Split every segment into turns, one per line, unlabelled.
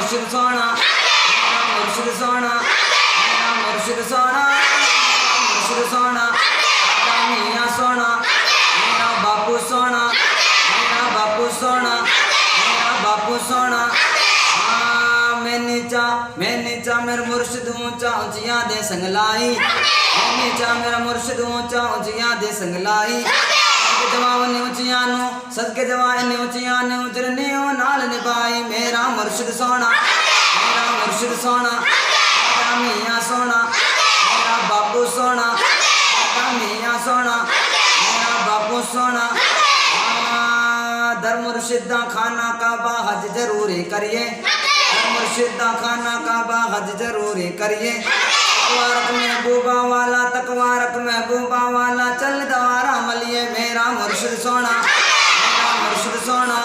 मुर्शिद सोना, मेरा मुर्शिद सोना, मेरा मुर्शिद सोना, मेरा मुर्शिद सोना, मेरा मियाँ सोना, मेरा बापू सोना, मेरा बापू सोना, मेरा बापू सोना। मैं नीचा मेरा मुर्शिद ऊंचा ऊंचियां दे संगलाई, मैं नीचा मेरा मुर्शिद ऊंचा ऊंचियां दे संगलाई। सदके जवाब ने ऊंचियां नु, सदके जवाब ने ऊंचियां ने उजरने ओ नाल निभाई। मेरा मुर्शिद सोना, मेरा मुर्शिद सोना, मेरा मियाँ सोना, मेरा बापू सोना, मेरा मियाँ सोना, मेरा बापू सोना। दर मुर्शिदा खाना काबा हज जरूरी करिए, दर मुर्शिदा खाना काबा हज जरूरी करिए। तकवारक महबूबा वाला, तकवारक महबूबा वाला, चल दवारा मलिए। मेरा मुर्शिद सोना, मेरा मुर्शिद सोना,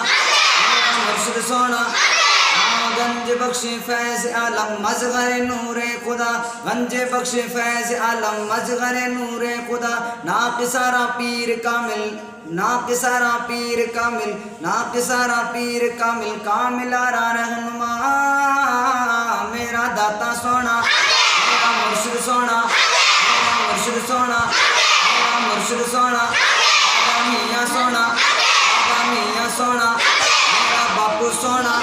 मेरा मुर्शिद सोना। गंज बख्शी फैज़ आलम मज़हर नूरे खुदा, गंज बख्शी फैज़ आलम मज़हर नूरे खुदा। नाक़िसारा पीर कामिल, नाक़िसारा पीर कामिल, नाक़िसारा पीर कामिल, कामिलारा रहनुमा। मेरा दाता सोना, मेरा मुर्शिद सोना, मेरा मुर्शिद सोना, मेरा मुर्शिद सोना, मेरा मियाँ सोना, मेरा मियाँ सोना, मेरा बापू सोना।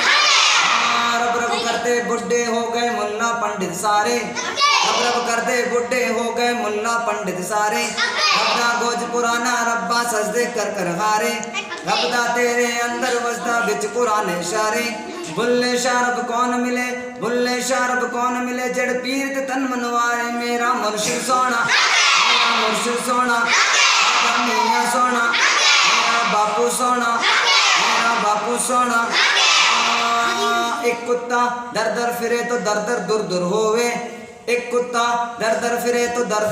रब रब करते बुढ़े हो गए मुल्ला पंडित सारे, रब रब करते बुढ़े हो गए मुल्ला पंडित सारे। रब्दा गोज पुराना रब्बा सजदे कर कर हारे, रब्दा तेरे अंदर वजदा बिच कुरान इशारे। बुल्ले शारब कौन मिले, बुल्ले शारब कौन मिले, जड़ पीर ते तन मनवाए। मेरा मुर्शिद सोना, मेरा मुर्शिद सोना, मेरा मियाँ सोना, मेरा बापू सोना, मेरा बापू सोना। एक कुत्ता दर दर फिरे तो दर दर दूर दूर होवे, एक कुत्ता दर दर फिरे तो दर